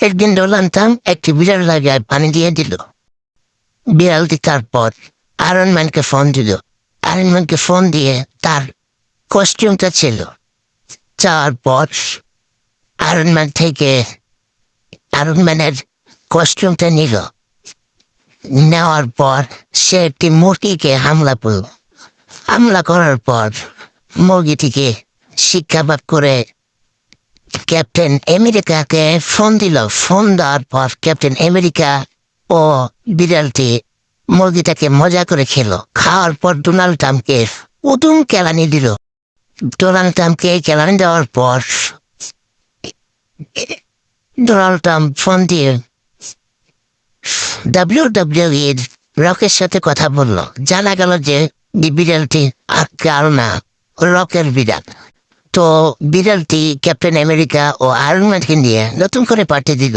একদিন Donald Trump একটি বিড়াল জায়গায় পানি দিয়ে দিল। বিড়ালটি তারপর আয়রন ম্যানকে ফোন দিল। আয়রন ম্যানকে ফোন দিয়ে তার কস্টিউমটা ছিল চাওয়ার পর আয়রন ম্যান থেকে আয়রন ম্যানের কস্টিউমটা নিল। নেওয়ার পর সে একটি মুরগিকে হামলা করার পর মুরগিটিকে শিক্ষাবাদ করে ক্যাপ্টেন আমেরিকাকে ফোন দিল। ফোন দেওয়ার পর ক্যাপ্টেন আমেরিকা ও বিড়ালটি মুরগিটাকে মজা করে খেলো। খাওয়ার পর ডোনাল্ড ট্রাম্পকে উদুম কেলানি দিল। ডোনাল্ড ট্রাম্পকে কেলানি দেওয়ার পর ডোনাল্ড ট্রাম্প ফোন দিয়ে WWE রকের সাথে কথা বলল। জানা গেল যে বিড়ালটি আর না, রকের বিড়াল। তো বিড়ালটি ক্যাপ্টেন আমেরিকা ও আয়রন ম্যানকে নিয়ে নতুন করে পাঠিয়ে দিল।